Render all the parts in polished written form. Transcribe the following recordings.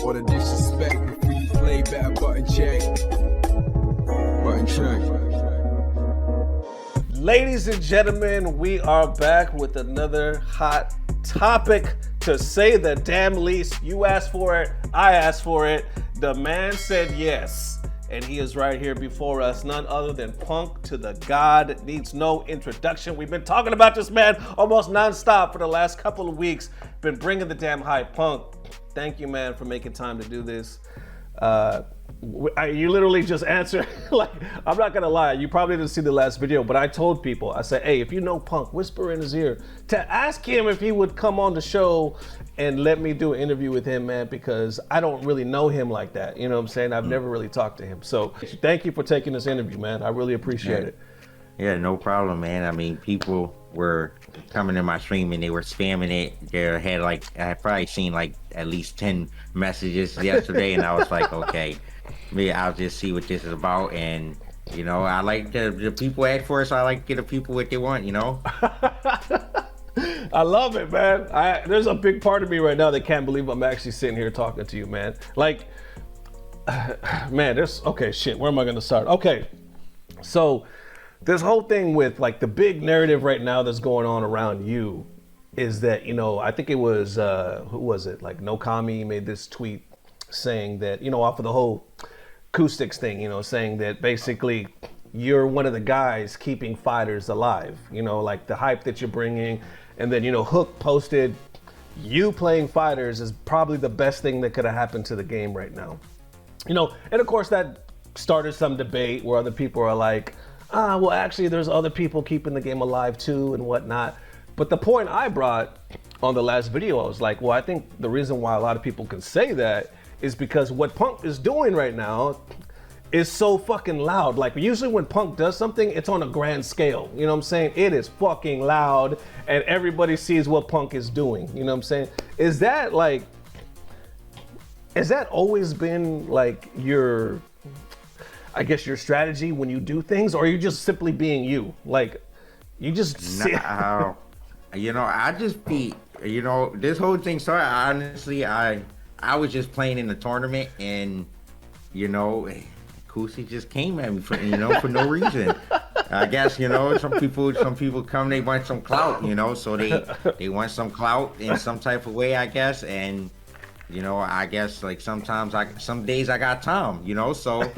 All the disrespect before you play, better button check. Button check. Ladies and gentlemen, we are back with another hot topic, to say the damn least. You asked for it, I asked for it. The man said yes, and he is right here before us, none other than Punk to the God. Needs no introduction. We've been talking about this man almost nonstop for the last couple of weeks. Been bringing the damn hype. Punk, thank you, man, for making time to do this. You literally just answered. Like, I'm not gonna lie, you probably didn't see the last video, but I told people, I said, hey, if you know Punk, whisper in his ear to ask him if he would come on the show and let me do an interview with him, man, because I don't really know him like that. You know what I'm saying? I've never really talked to him. So thank you for taking this interview, man. I really appreciate it. Yeah, no problem, man. I mean, people were coming to my stream and they were spamming it. They had like, I had probably seen like at least 10 messages yesterday, and I was like, okay, maybe I'll just see what this is about. And you know, I like the people ask for it, so I like to get the people what they want, you know. I love it, man. There's a big part of me right now that can't believe I'm actually sitting here talking to you, man. Like, man, okay, shit, where am I gonna start? Okay, so this whole thing with like the big narrative right now that's going on around you is that, you know, I think it was, who was it? Like Nokami made this tweet saying that, you know, off of the whole Koustics thing, you know, saying that basically you're one of the guys keeping fighters alive, you know, like the hype that you're bringing. And then, you know, Hook posted, you playing fighters is probably the best thing that could have happened to the game right now. You know, and of course that started some debate where other people are like, well, actually there's other people keeping the game alive too and whatnot. But the point I brought on the last video, I was like, well, I think the reason why a lot of people can say that is because what Punk is doing right now is so fucking loud. Like, usually when Punk does something, it's on a grand scale. You know what I'm saying? It is fucking loud and everybody sees what Punk is doing. You know what I'm saying? Is that always been like your, I guess, your strategy when you do things, or are you just simply being you? Like, you just no, you know, I just be, you know, this whole thing started, honestly, I was just playing in the tournament, and you know, Koustics just came at me for, you know, for no reason. I guess, you know, some people come, they want some clout, you know, so they want some clout in some type of way, I guess. And you know, I guess like some days I got time, you know, so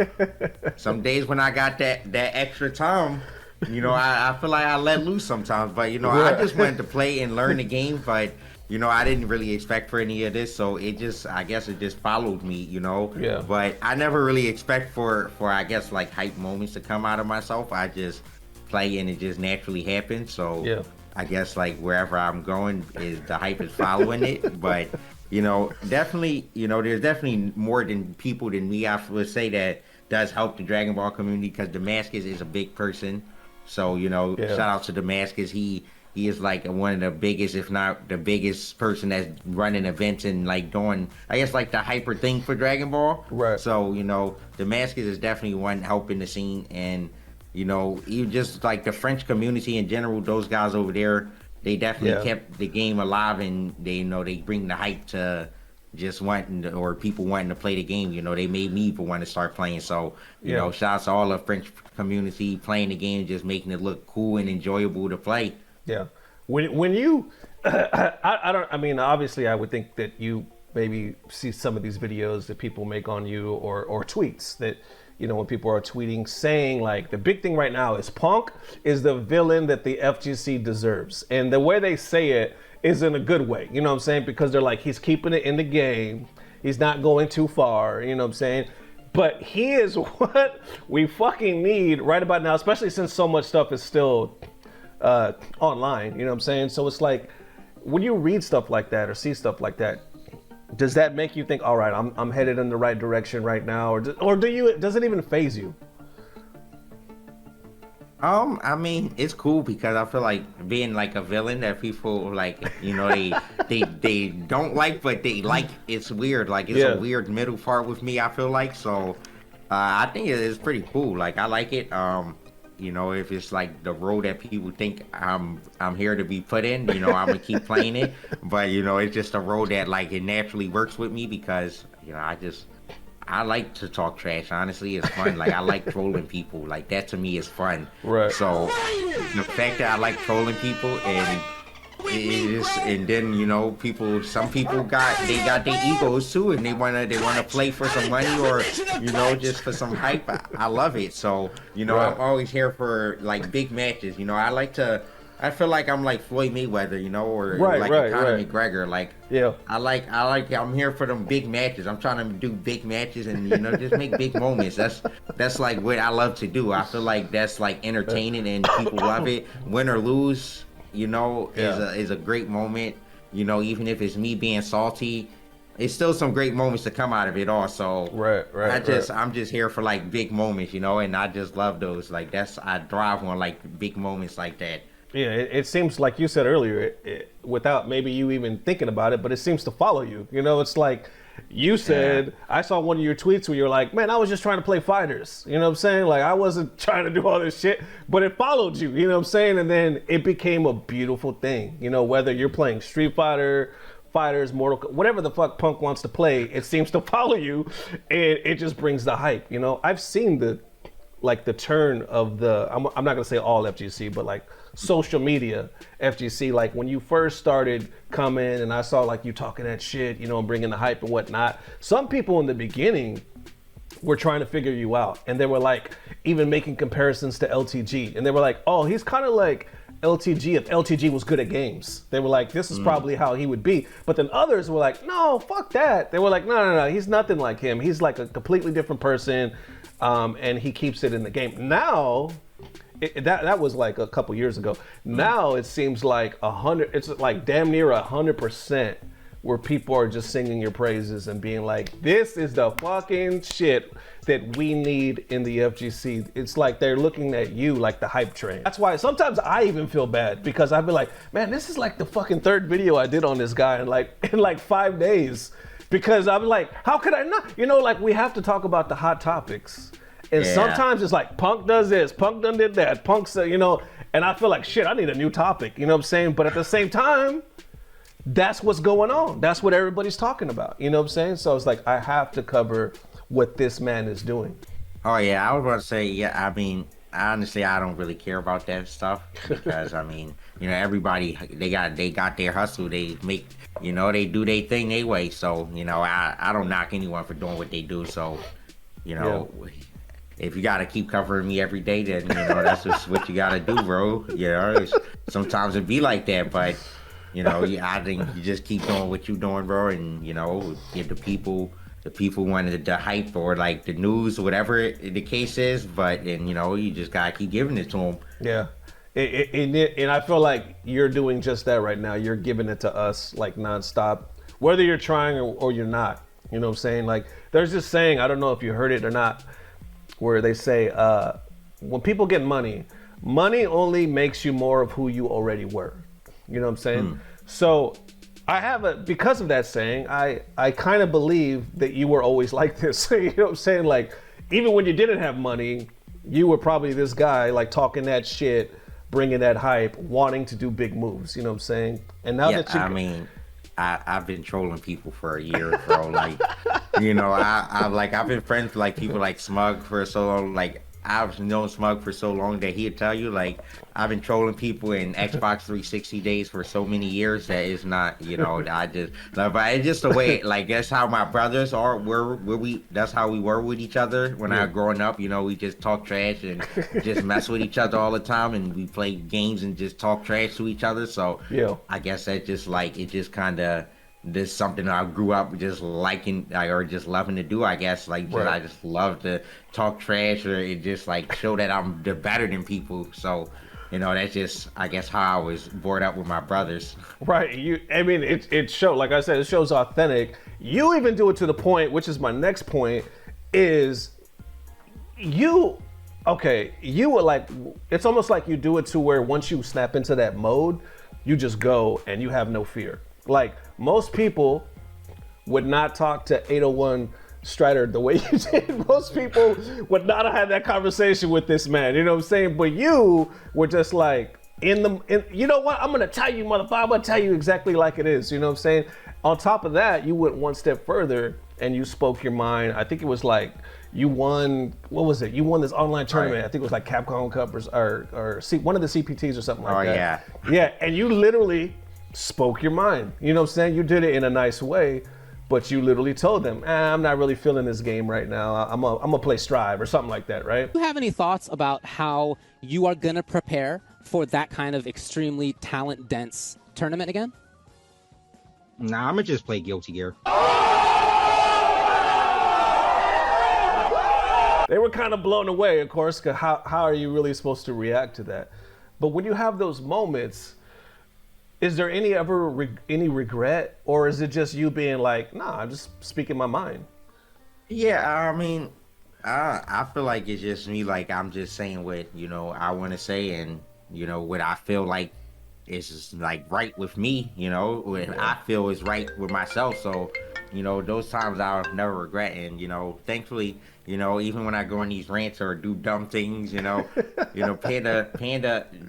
some days when I got that extra time, you know, I feel like I let loose sometimes. But you know, I just wanted to play and learn the game, but you know, I didn't really expect for any of this, so I guess it just followed me, you know. Yeah. But I never really expect for I guess like hype moments to come out of myself. I just play and it just naturally happens. So yeah, I guess like wherever I'm going, the hype is following it. But you know, definitely, you know, there's definitely more than people than me, I would say, that does help the Dragon Ball community, because Damascus is a big person. So, you know, shout out to Damascus. He is like one of the biggest, if not the biggest person that's running events and like doing, I guess, like the hyper thing for Dragon Ball. Right. So, you know, Damascus is definitely one helping the scene. And, you know, even just like the French community in general, those guys over there, they definitely kept the game alive, and they, you know, they bring the hype to just wanting to, or people wanting to play the game. You know, they made me even want to start playing. So, you know, shout out to all the French community playing the game, just making it look cool and enjoyable to play. Yeah. When you, I mean, obviously I would think that you maybe see some of these videos that people make on you, or tweets that, you know, when people are tweeting saying like the big thing right now is Punk is the villain that the FGC deserves. And the way they say it is in a good way, you know what I'm saying? Because they're like, he's keeping it in the game. He's not going too far, you know what I'm saying? But he is what we fucking need right about now, especially since so much stuff is still online, you know what I'm saying? So it's like, when you read stuff like that or see stuff like that, does that make you think, all right, I'm headed in the right direction right now, or does it even faze you? I mean, it's cool because I feel like being like a villain that people like, you know, they don't like, but they like. It's weird. Like, it's a weird middle part with me, I feel like. So I think it's pretty cool. Like, I like it. You know, if it's like the role that people think I'm here to be put in, you know, I'm gonna keep playing it. But you know, it's just a role that like it naturally works with me because you know, I like to talk trash. Honestly, it's fun. Like, I like trolling people. Like, that to me is fun. Right. So the fact that I like trolling people and then, you know, some people got their egos too, and they wanna play for some money or, you know, just for some hype. I love it. So, you know, Right. I'm always here for like big matches. You know, I feel like I'm like Floyd Mayweather, you know, or Right, like right, Conor right. McGregor. Like, Yeah. I'm here for them big matches. I'm trying to do big matches and, you know, just make big moments. That's like what I love to do. I feel like that's like entertaining and people love it. Win or lose, you know, is a great moment. You know, even if it's me being salty, it's still some great moments to come out of it all. So Right. I'm just here for like big moments, you know, and I just love those. Like, I thrive on like big moments like that. Yeah, it seems like you said earlier, without maybe you even thinking about it, but it seems to follow you. You know, it's like you said, I saw one of your tweets where you were like, man, I was just trying to play fighters. You know what I'm saying? Like, I wasn't trying to do all this shit, but it followed you. You know what I'm saying? And then it became a beautiful thing. You know, whether you're playing Street Fighter, Fighters, whatever the fuck Punk wants to play, it seems to follow you, and it just brings the hype. You know, I've seen the turn of I'm not gonna say all FGC, but like social media FGC. Like, when you first started coming, and I saw like you talking that shit, you know, and bringing the hype and whatnot. Some people in the beginning were trying to figure you out, and they were like even making comparisons to LTG, and they were like, oh, he's kind of like LTG if LTG was good at games. They were like, this is probably how he would be. But then others were like, no, fuck that. They were like, no, he's nothing like him. He's like a completely different person, and he keeps it in the game. Now, that was like a couple years ago. Now it seems like it's like damn near 100% where people are just singing your praises and being like, this is the fucking shit that we need in the FGC. It's like they're looking at you like the hype train. That's why sometimes I even feel bad, because I'd be like, man, this is like the fucking third video I did on this guy in like 5 days. Because I'm like, how could I not? You know, like, we have to talk about the hot topics. And sometimes it's like, Punk does this, Punk done did that, Punk said, you know, and I feel like, shit, I need a new topic. You know what I'm saying? But at the same time, that's what's going on. That's what everybody's talking about. You know what I'm saying? So it's like, I have to cover what this man is doing. Oh yeah, I was about to say, yeah, I mean, honestly, I don't really care about that stuff, because I mean, you know, everybody, they got their hustle. They make, you know, they do their thing their way. So, you know, I don't knock anyone for doing what they do. So, you know, if you gotta keep covering me every day, then, you know, that's just what you gotta do, bro. You know, sometimes it be like that, but, you know, I think you just keep doing what you're doing, bro, and, you know, give the people wanted the hype or like the news or whatever the case is, but then, you know, you just gotta keep giving it to them. Yeah. And I feel like you're doing just that right now. You're giving it to us like nonstop, whether you're trying or you're not. You know what I'm saying? Like, there's this saying, I don't know if you heard it or not, where they say, when people get money only makes you more of who you already were. You know what I'm saying? So because of that saying, I kind of believe that you were always like this. You know what I'm saying? Like, even when you didn't have money, you were probably this guy, like, talking that shit, bringing that hype, wanting to do big moves. You know what I'm saying? And now that you... I mean, I've been trolling people for a year, bro. Like, you know, I've been friends with like people like Smug for so long. Like, I've known Smug for so long that he'd tell you, like, I've been trolling people in Xbox 360 days for so many years that it's not, you know, but it's just the way, like, that's how my brothers are. That's how we were with each other when I was growing up. You know, we just talk trash and just mess with each other all the time, and we play games and just talk trash to each other. So I guess that just like, it just kind of, this is something I grew up just liking or just loving to do, I guess. Like, I just love to talk trash, or it just like show that I'm better than people. So, you know, that's just, I guess, how I was brought up with my brothers. Right. I mean, it shows, like I said, it shows authentic. You even do it to the point, which is my next point, is you were like, it's almost like you do it to where once you snap into that mode, you just go and you have no fear. Like, most people would not talk to 801 Strider the way you did. Most people would not have had that conversation with this man, you know what I'm saying? But you were just like, you know what? I'm gonna tell you, motherfucker. I'm gonna tell you exactly like it is. You know what I'm saying? On top of that, you went one step further and you spoke your mind. I think it was like you won. What was it? You won this online tournament. Right. I think it was like Capcom Cup or one of the CPTs or something like that. Yeah. Yeah, and you literally spoke your mind. You know what I'm saying? You did it in a nice way, but you literally told them, I'm not really feeling this game right now. I'm gonna play Strive or something like that, right? Do you have any thoughts about how you are gonna prepare for that kind of extremely talent-dense tournament again? Nah, I'm gonna just play Guilty Gear. They were kind of blown away, of course, because how are you really supposed to react to that? But when you have those moments, is there any regret, or is it just you being like, nah, I'm just speaking my mind? Yeah, I mean, I feel like it's just me. Like I'm just saying what I want to say, and what I feel like is just like right with me. What I feel is right with myself. So, those times I'll never regret. And thankfully, even when I go on these rants or do dumb things, Panda,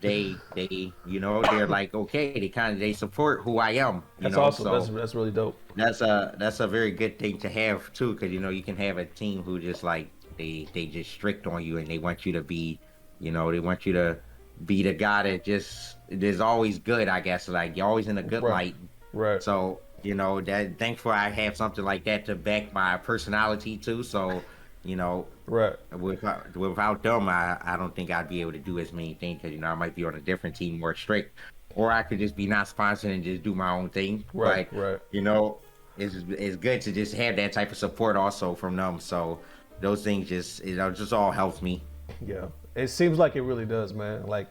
they they're like, okay, they support who I am. That's awesome. So that's really dope. That's a very good thing to have too, because you can have a team who just like they just strict on you and they want you to be, they want you to be the guy that just is always good. I guess like you're always in a good light. Right. So that thankful I have something like that to back my personality too. So. Right. Without them, I don't think I'd be able to do as many things, because I might be on a different team, more strict, or I could just be not sponsored and just do my own thing. Right. It's good to just have that type of support also from them. So those things just all helps me. Yeah, it seems like it really does, man. Like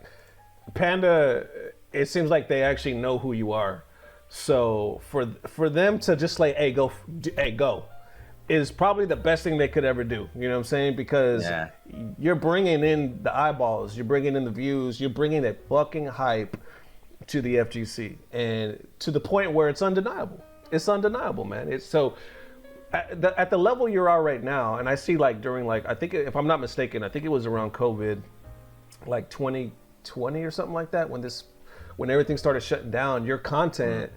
Panda, it seems like they actually know who you are. So for them to just like, hey, go, is probably the best thing they could ever do. You know what I'm saying? Because you're bringing in the eyeballs, you're bringing in the views, you're bringing that fucking hype to the FGC, and to the point where it's undeniable. It's undeniable, man. It's so at the level you are right now, and I see like during like, I think if I'm not mistaken, I think it was around COVID, like 2020 or something like that, when everything started shutting down, your content.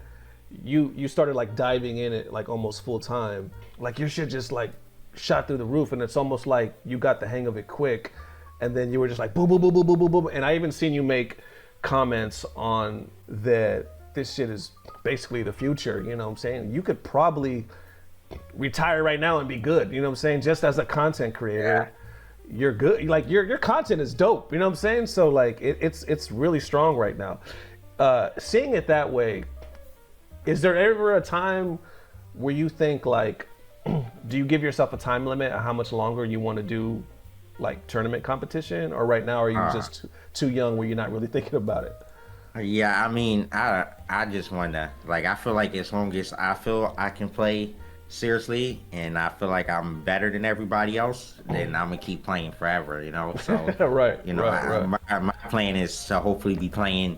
You started like diving in it like almost full time. Like your shit just like shot through the roof, and it's almost like you got the hang of it quick, and then you were just like boom, boom, boom, boom, boom, boom, boom. And I even seen you make comments on that this shit is basically the future. You know what I'm saying? You could probably retire right now and be good. You know what I'm saying? Just as a content creator, you're good. Like your content is dope. You know what I'm saying? So like it's really strong right now. Seeing it that way. Is there ever a time where you think like, do you give yourself a time limit on how much longer you want to do like tournament competition, or right now are you just too young where you're not really thinking about it? Yeah, I mean, I just want to, like, I feel like as long as I feel I can play seriously and I feel like I'm better than everybody else, then I'm gonna keep playing forever, so right. My plan is to hopefully be playing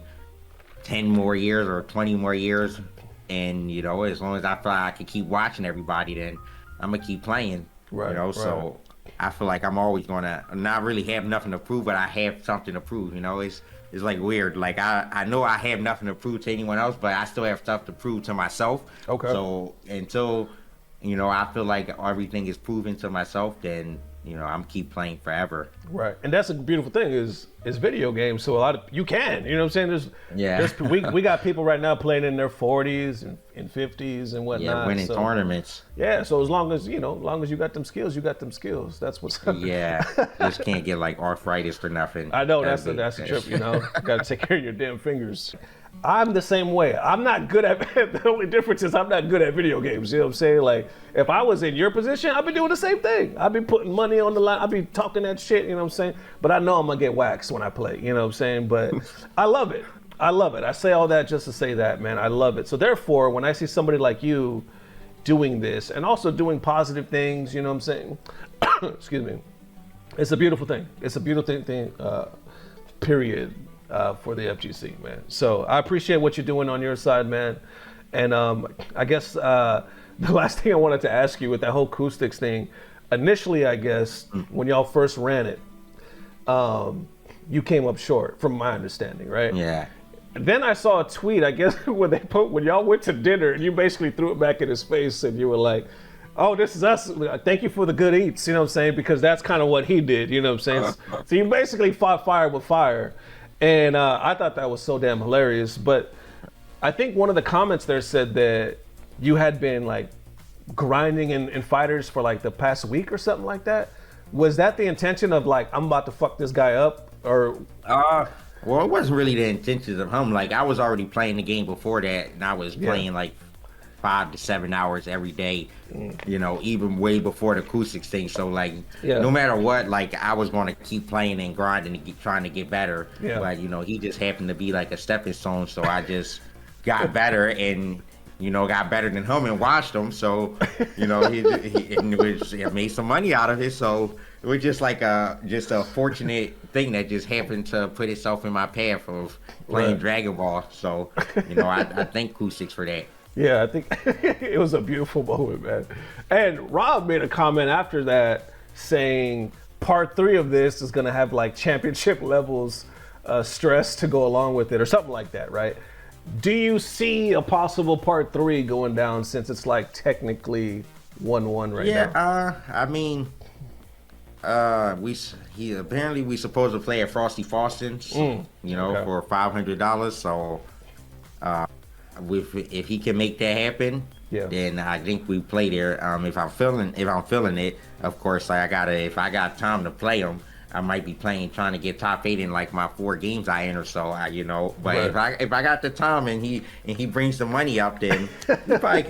10 more years or 20 more years. And as long as I feel like I can keep watching everybody, then I'm gonna keep playing. So I feel like I'm always gonna not really have nothing to prove, but I have something to prove. It's like weird. Like I know I have nothing to prove to anyone else, but I still have stuff to prove to myself. Okay. So until I feel like everything is proven to myself, then I'm keep playing forever. Right, and that's a beautiful thing is video games. So a lot of you can, what I'm saying. We got people right now playing in their 40s and 50s and whatnot. Yeah, winning tournaments. Yeah, so as long as you got them skills, you got them skills. That's what's up. Yeah, just can't get like arthritis or nothing. I know that's the trip. You got to take care of your damn fingers. I'm the same way. I'm not good at the only difference is I'm not good at video games. You know what I'm saying? Like, if I was in your position, I'd be doing the same thing. I'd be putting money on the line. I'd be talking that shit, you know what I'm saying? But I know I'm going to get waxed when I play, you know what I'm saying? But I love it. I say all that just to say that, man. I love it. So therefore, when I see somebody like you doing this and also doing positive things, you know what I'm saying? Excuse me. It's a beautiful thing. It's a beautiful thing, period. For the FGC, man. So I appreciate what you're doing on your side, man. And I guess the last thing I wanted to ask you with that whole Koustics thing, initially, I guess, when y'all first ran it, you came up short, from my understanding, right? Yeah. Then I saw a tweet, I guess, when y'all went to dinner and you basically threw it back in his face and you were like, oh, this is us. Thank you for the good eats, you know what I'm saying? Because that's kind of what he did, you know what I'm saying? So you basically fought fire with fire. And I thought that was so damn hilarious. But I think one of the comments there said that you had been like grinding in fighters for like the past week or something like that. Was that the intention of like, I'm about to fuck this guy up? Or well, it wasn't really the intentions of him. Like, I was already playing the game before that, and I was playing like 5 to 7 hours every day, you know, even way before the Koustics thing. So like, no matter what, like, I was going to keep playing and grinding and keep trying to get better. But, you know, he just happened to be like a stepping stone. So I just got better and, you know, got better than him and watched him. So, you know, he made some money out of it. So it was just like a fortunate thing that just happened to put itself in my path of playing Dragon Ball. So, you know, I thank Koustics for that. Yeah, I think it was a beautiful moment, man. And Rob made a comment after that saying part 3 of this is going to have like championship levels stress to go along with it or something like that, right? Do you see a possible part 3 going down since it's like technically 1-1 right now? Yeah, I mean, we supposed to play at Frosty Faustin's, you know, for $500. So if he can make that happen, then I think we play there. If I'm feeling it, of course, if I got time to play him, I might be trying to get top 8 in like my 4 games I enter. So you know, but if I got the time and he brings the money up, then we probably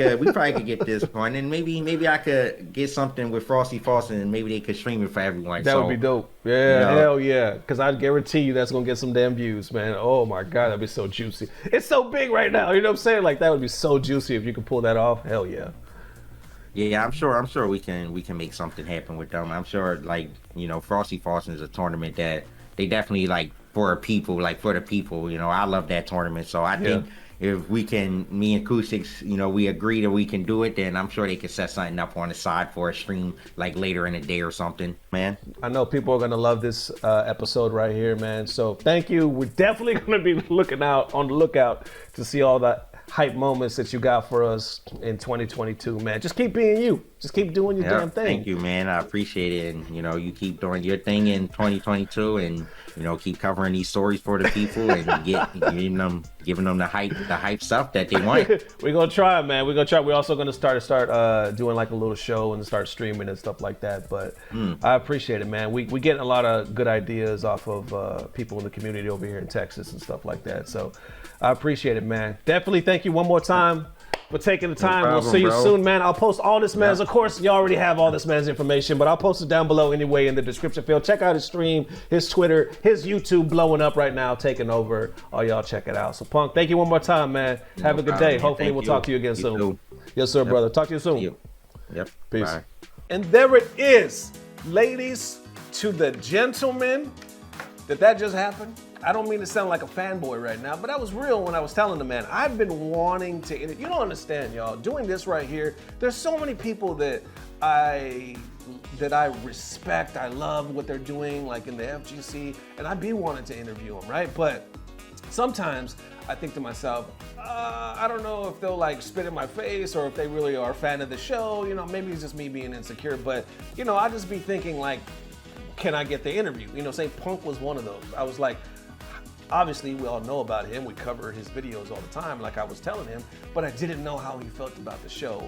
could get this point, and maybe I could get something with Frosty Faustin, and maybe they could stream it for everyone. That would be dope. Yeah, you know, hell yeah, because I guarantee you that's gonna get some damn views, man. Oh my god, that'd be so juicy. It's so big right now. You know what I'm saying? Like that would be so juicy if you could pull that off. Hell yeah. Yeah, I'm sure we can make something happen with them. I'm sure, like, you know, Frosty Faustin is a tournament that they definitely like for the people. You know, I love that tournament. So I think if me and Koustics, you know, we agree that we can do it, then I'm sure they can set something up on the side for a stream like later in the day or something, man. I know people are gonna love this episode right here, man. So thank you. We're definitely gonna be on the lookout to see all that hype moments that you got for us in 2022, man. Just keep being you. Just keep doing your damn thing. Thank you, man. I appreciate it. And, you know, you keep doing your thing in 2022 and, you know, keep covering these stories for the people and giving them the hype stuff that they want. We're going to try, man. We're going to try. We're also going to start doing like a little show and start streaming and stuff like that. But I appreciate it, man. We get a lot of good ideas off of people in the community over here in Texas and stuff like that. So I appreciate it, man. Definitely thank you one more time for taking the time. We'll see you soon, man. I'll post all this man's, of course, you already have all this man's information, but I'll post it down below anyway in the description field. Check out his stream, his Twitter, his YouTube blowing up right now, taking over. All y'all check it out. So Punk, thank you one more time, man. Have a good day. Hopefully we'll talk to you again soon. Yes, sir, brother. Talk to you soon. Yep. Peace. Bye. And there it is, ladies to the gentlemen. Did that just happen? I don't mean to sound like a fanboy right now, but that was real when I was telling the man, I've been wanting to, you don't understand, y'all, doing this right here, there's so many people that I respect, I love what they're doing, like in the FGC, and I'd be wanting to interview them, right? But sometimes I think to myself, I don't know if they'll like spit in my face or if they really are a fan of the show, you know, maybe it's just me being insecure, but you know, I just be thinking like, can I get the interview? You know, say Punk was one of those. I was like, obviously we all know about him, we cover his videos all the time like I was telling him, but I didn't know how he felt about the show.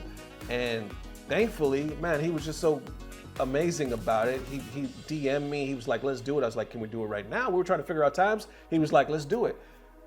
And thankfully, man, he was just so amazing about it. He DM'd me, he was like, let's do it. I was like, can we do it right now? We were trying to figure out times. He was like, let's do it.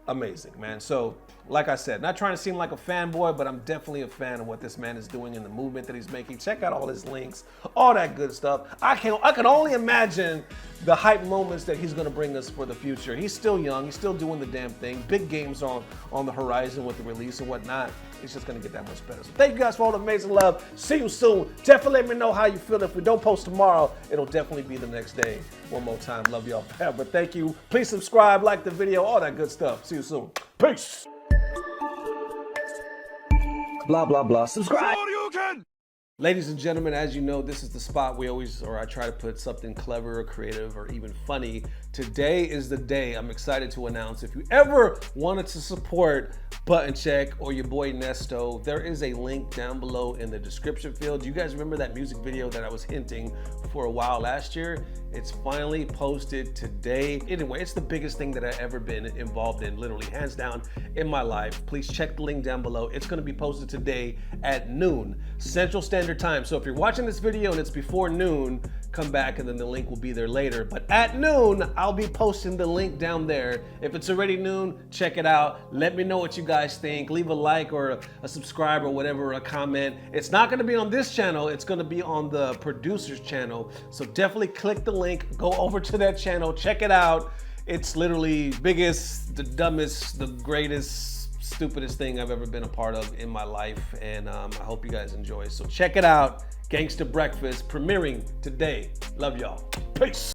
Amazing, man. So like I said, not trying to seem like a fanboy, but I'm definitely a fan of what this man is doing and the movement that he's making. Check out all his links, all that good stuff. I can only imagine the hype moments that he's gonna bring us for the future. He's still young, he's still doing the damn thing. Big games on the horizon with the release and whatnot. It's just gonna get that much better. So thank you guys for all the amazing love. See you soon. Definitely let me know how you feel. If we don't post tomorrow, it'll definitely be the next day. One more time, love y'all. But thank you. Please subscribe, like the video, all that good stuff. See you soon. Peace. Blah, blah, blah. Subscribe. Ladies and gentlemen, as you know, this is the spot I try to put something clever or creative or even funny. Today is the day I'm excited to announce. If you ever wanted to support Button Check or your boy Nesto, there is a link down below in the description field. Do you guys remember that music video that I was hinting for a while last year? It's finally posted today. Anyway, it's the biggest thing that I've ever been involved in, literally hands down in my life. Please check the link down below. It's gonna be posted today at noon Central Standard Time. So if you're watching this video and it's before noon, come back and then the link will be there later. But at noon, I'll be posting the link down there. If it's already noon, check it out. Let me know what you guys think. Leave a like or a subscribe or whatever, a comment. It's not gonna be on this channel, it's gonna be on the producer's channel. So definitely click the link, go over to that channel, check it out. It's literally biggest, the dumbest, the greatest, stupidest thing I've ever been a part of in my life. And I hope you guys enjoy. So check it out. Gangster Breakfast premiering today. Love y'all. Peace.